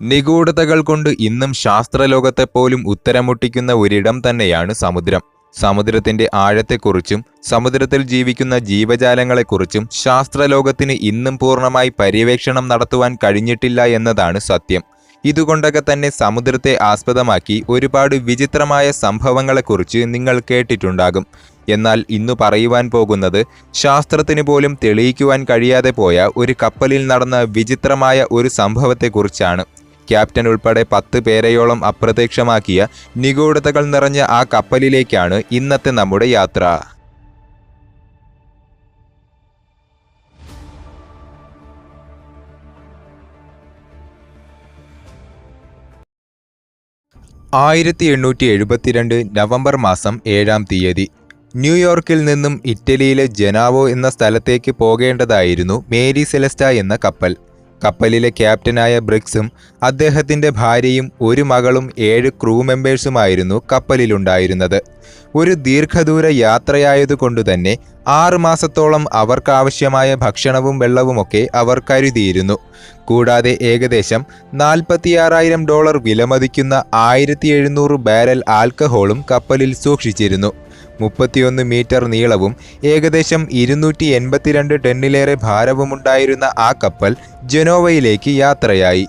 നിഗൂഢതകൾ കൊണ്ട് ഇന്നും ശാസ്ത്രലോകത്തെപ്പോലും ഉത്തരമുട്ടിക്കുന്ന ഒരിടം തന്നെയാണ് സമുദ്രം. സമുദ്രത്തിന്റെ ആഴത്തെക്കുറിച്ചും സമുദ്രത്തിൽ ജീവിക്കുന്ന ജീവജാലങ്ങളെക്കുറിച്ചും ശാസ്ത്രലോകത്തിന് ഇന്നും പൂർണ്ണമായി പര്യവേക്ഷണം നടത്തുവാൻ കഴിഞ്ഞിട്ടില്ല എന്നതാണ് സത്യം. ഇതുകൊണ്ടൊക്കെ തന്നെ സമുദ്രത്തെ ആസ്പദമാക്കി ഒരുപാട് വിചിത്രമായ സംഭവങ്ങളെക്കുറിച്ച് നിങ്ങൾ കേട്ടിട്ടുണ്ടാകും. എന്നാൽ ഇന്നു പറയുവാൻ പോകുന്നത് ശാസ്ത്രത്തിന് പോലും തെളിയിക്കുവാൻ കഴിയാതെ പോയ ഒരു കപ്പലിൽ നടന്ന വിചിത്രമായ ഒരു സംഭവത്തെക്കുറിച്ചാണ്. ക്യാപ്റ്റൻ ഉൾപ്പെടെ 10 പേരെയോളം അപ്രത്യക്ഷമാക്കിയ നിഗൂഢതകൾ നിറഞ്ഞ ആ കപ്പലിലേക്കാണ് ഇന്നത്തെ നമ്മുടെ യാത്ര. നവംബർ മാസം 7-ാം തീയതി ന്യൂയോർക്കിൽ നിന്നും ഇറ്റലിയിലെ ജനാവോ എന്ന സ്ഥലത്തേക്ക് പോകേണ്ടതായിരുന്നു മേരി സെലസ്റ്റ എന്ന കപ്പൽ. കപ്പലിലെ ക്യാപ്റ്റനായ ബ്രിക്സും അദ്ദേഹത്തിൻ്റെ ഭാര്യയും ഒരു മകളും 7 ക്രൂ മെമ്പേഴ്സുമായിരുന്നു കപ്പലിലുണ്ടായിരുന്നത്. ഒരു ദീർഘദൂര യാത്രയായതുകൊണ്ടുതന്നെ 6 മാസത്തോളം അവർക്കാവശ്യമായ ഭക്ഷണവും വെള്ളവുമൊക്കെ അവർ കരുതിയിരുന്നു. കൂടാതെ ഏകദേശം $46,000 വിലമതിക്കുന്ന 1700 ബാരൽ ആൽക്കഹോളും കപ്പലിൽ സൂക്ഷിച്ചിരുന്നു. 31 മീറ്റർ നീളവും ഏകദേശം 282 ടണ്ണിലേറെ ഭാരവുമുണ്ടായിരുന്ന ആ കപ്പൽ ജനോവയിലേക്ക് യാത്രയായി.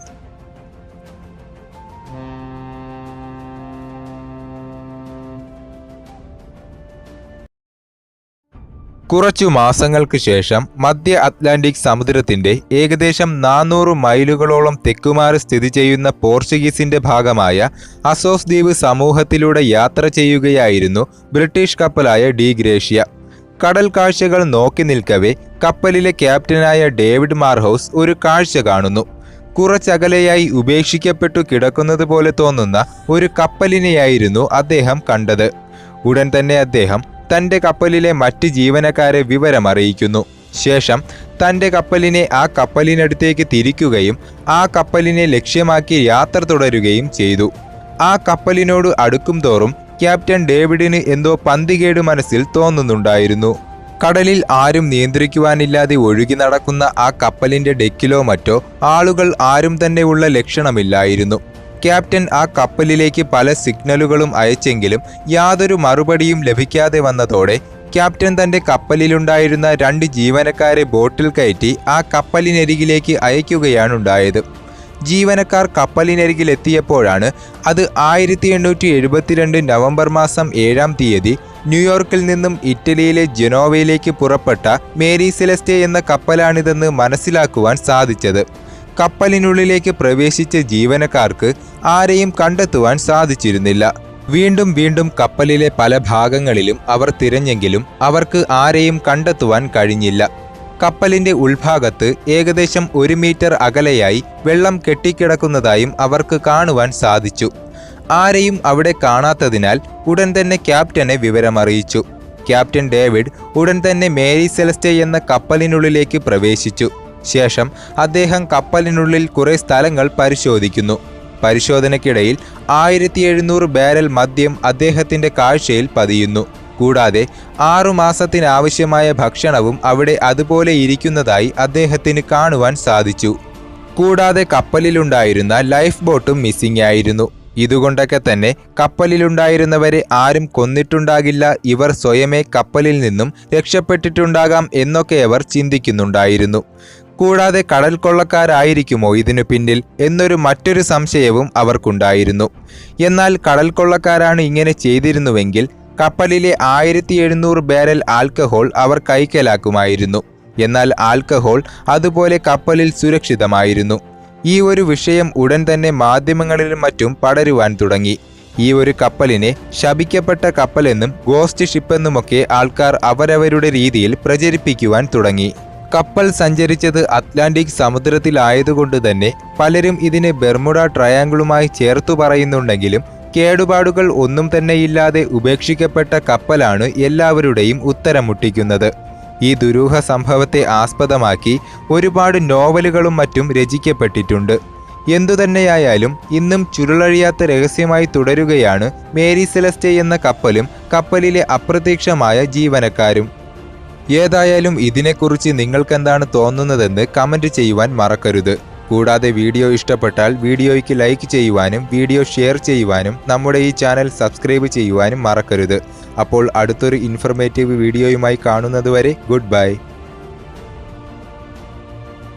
കുറച്ചു മാസങ്ങൾക്ക് ശേഷം മധ്യ അറ്റ്ലാന്റിക് സമുദ്രത്തിന്റെ ഏകദേശം 400 മൈലുകളോളം തെക്കുമാറി സ്ഥിതി ചെയ്യുന്ന പോർച്ചുഗീസിന്റെ ഭാഗമായ അസോസ് ദ്വീപ് സമൂഹത്തിലൂടെ യാത്ര ചെയ്യുകയായിരുന്നു ബ്രിട്ടീഷ് കപ്പലായ ഡി ഗ്രേഷ്യ. കടൽ കാഴ്ചകൾ നോക്കി നിൽക്കവേ കപ്പലിലെ ക്യാപ്റ്റനായ ഡേവിഡ് മാർഹൌസ് ഒരു കാഴ്ച കാണുന്നു. കുറച്ചകലെയായി ഉപേക്ഷിക്കപ്പെട്ടു കിടക്കുന്നത് പോലെ തോന്നുന്ന ഒരു കപ്പലിനെയായിരുന്നു അദ്ദേഹം കണ്ടത്. ഉടൻ തന്നെ അദ്ദേഹം തൻ്റെ കപ്പലിലെ മറ്റ് ജീവനക്കാരെ വിവരമറിയിക്കുന്നു. ശേഷം തൻ്റെ കപ്പലിനെ ആ കപ്പലിനടുത്തേക്ക് തിരിക്കുകയും ആ കപ്പലിനെ ലക്ഷ്യമാക്കി യാത്ര തുടരുകയും ചെയ്തു. ആ കപ്പലിനോട് അടുക്കും തോറും ക്യാപ്റ്റൻ ഡേവിഡിന് എന്തോ പന്തികേട് മനസ്സിൽ തോന്നുന്നുണ്ടായിരുന്നു. കടലിൽ ആരും നിയന്ത്രിക്കുവാനില്ലാതെ ഒഴുകി നടക്കുന്ന ആ കപ്പലിൻ്റെ ഡെക്കിലോ മറ്റോ ആളുകൾ ആരും തന്നെ ഉള്ള ലക്ഷണമില്ലായിരുന്നു. ക്യാപ്റ്റൻ ആ കപ്പലിലേക്ക് പല സിഗ്നലുകളും അയച്ചെങ്കിലും യാതൊരു മറുപടിയും ലഭിക്കാതെ വന്നതോടെ ക്യാപ്റ്റൻ തൻ്റെ കപ്പലിലുണ്ടായിരുന്ന 2 ജീവനക്കാരെ ബോട്ടിൽ കയറ്റി ആ കപ്പലിനരികിലേക്ക് അയക്കുകയാണുണ്ടായത്. ജീവനക്കാർ കപ്പലിനരികിൽ എത്തിയപ്പോഴാണ് അത് 1872 നവംബർ മാസം 7-ാം തീയതി ന്യൂയോർക്കിൽ നിന്നും ഇറ്റലിയിലെ ജനോവയിലേക്ക് പുറപ്പെട്ട മേരി സെലസ്റ്റെ എന്ന കപ്പലാണിതെന്ന് മനസ്സിലാക്കുവാൻ സാധിച്ചത്. കപ്പലിനുള്ളിലേക്ക് പ്രവേശിച്ച ജീവനക്കാർക്ക് ആരെയും കണ്ടെത്തുവാൻ സാധിച്ചിരുന്നില്ല. വീണ്ടും കപ്പലിലെ പല ഭാഗങ്ങളിലും അവർ തിരഞ്ഞെങ്കിലും അവർക്ക് ആരെയും കണ്ടെത്തുവാൻ കഴിഞ്ഞില്ല. കപ്പലിന്റെ ഉൾഭാഗത്ത് ഏകദേശം 1 മീറ്റർ അകലെയായി വെള്ളം കെട്ടിക്കിടക്കുന്നതായും അവർക്ക് കാണുവാൻ സാധിച്ചു. ആരെയും അവിടെ കാണാത്തതിനാൽ ഉടൻ തന്നെ ക്യാപ്റ്റനെ വിവരമറിയിച്ചു. ക്യാപ്റ്റൻ ഡേവിഡ് ഉടൻ തന്നെ മേരി സെലസ്റ്റെ എന്ന കപ്പലിനുള്ളിലേക്ക് പ്രവേശിച്ചു. ശേഷം അദ്ദേഹം കപ്പലിനുള്ളിൽ കുറെ സ്ഥലങ്ങൾ പരിശോധിക്കുന്നു. പരിശോധനയ്ക്കിടയിൽ 1700 ബാരൽ മദ്യം അദ്ദേഹത്തിന്റെ കാഴ്ചയിൽ പതിയുന്നു. കൂടാതെ 6 മാസത്തിനാവശ്യമായ ഭക്ഷണവും അവിടെ അതുപോലെ ഇരിക്കുന്നതായി അദ്ദേഹത്തിന് കാണുവാൻ സാധിച്ചു. കൂടാതെ കപ്പലിലുണ്ടായിരുന്ന ലൈഫ് ബോട്ടും മിസ്സിംഗ് ആയിരുന്നു. ഇതുകൊണ്ടൊക്കെ തന്നെ കപ്പലിലുണ്ടായിരുന്നവരെ ആരും കൊന്നിട്ടുണ്ടാകില്ല, ഇവർ സ്വയമേ കപ്പലിൽ നിന്നും രക്ഷപ്പെട്ടിട്ടുണ്ടാകാം എന്നൊക്കെ അവർ ചിന്തിക്കുന്നുണ്ടായിരുന്നു. കൂടാതെ കടൽ കൊള്ളക്കാരായിരിക്കുമോ ഇതിനു പിന്നിൽ എന്നൊരു മറ്റൊരു സംശയവും അവർക്കുണ്ടായിരുന്നു. എന്നാൽ കടൽ കൊള്ളക്കാരാണ് ഇങ്ങനെ ചെയ്തിരുന്നുവെങ്കിൽ കപ്പലിലെ 1700 ബാരൽ ആൽക്കഹോൾ അവർ കൈക്കലാക്കുമായിരുന്നു. എന്നാൽ ആൽക്കഹോൾ അതുപോലെ കപ്പലിൽ സുരക്ഷിതമായിരുന്നു. ഈ ഒരു വിഷയം ഉടൻ തന്നെ മാധ്യമങ്ങളിലും മറ്റും പടരുവാൻ തുടങ്ങി. ഈ ഒരു കപ്പലിനെ ശപിക്കപ്പെട്ട കപ്പലെന്നും ഗോസ്റ്റ് ഷിപ്പെന്നുമൊക്കെ ആൾക്കാർ അവരവരുടെ രീതിയിൽ പ്രചരിപ്പിക്കുവാൻ തുടങ്ങി. കപ്പൽ സഞ്ചരിച്ചത് അറ്റ്ലാന്റിക് സമുദ്രത്തിലായതുകൊണ്ട് തന്നെ പലരും ഇതിനെ ബെർമുഡ ട്രയാങ്കിളുമായി ചേർത്തു പറയുന്നുണ്ടെങ്കിലും കേടുപാടുകൾ ഒന്നും തന്നെയില്ലാതെ ഉപേക്ഷിക്കപ്പെട്ട കപ്പലാണ് എല്ലാവരുടെയും ഉത്തരം മുട്ടിക്കുന്നത്. ഈ ദുരൂഹ സംഭവത്തെ ആസ്പദമാക്കി ഒരുപാട് നോവലുകളും മറ്റും രചിക്കപ്പെട്ടിട്ടുണ്ട്. എന്തുതന്നെയായാലും ഇന്നും ചുരുളഴിയാത്ത രഹസ്യമായി തുടരുകയാണ് മേരി സെലസ്റ്റെ എന്ന കപ്പലും കപ്പലിലെ അപ്രത്യക്ഷമായ ജീവനക്കാരും. ഏതായാലും ഇതിനെക്കുറിച്ച് നിങ്ങൾക്കെന്താണ് തോന്നുന്നതെന്ന് കമൻറ്റ് ചെയ്യുവാൻ മറക്കരുത്. കൂടാതെ വീഡിയോ ഇഷ്ടപ്പെട്ടാൽ വീഡിയോയ്ക്ക് ലൈക്ക് ചെയ്യുവാനും വീഡിയോ ഷെയർ ചെയ്യുവാനും നമ്മുടെ ഈ ചാനൽ സബ്സ്ക്രൈബ് ചെയ്യുവാനും മറക്കരുത്. അപ്പോൾ അടുത്തൊരു ഇൻഫർമേറ്റീവ് വീഡിയോയുമായി കാണുന്നതുവരെ ഗുഡ് ബൈ.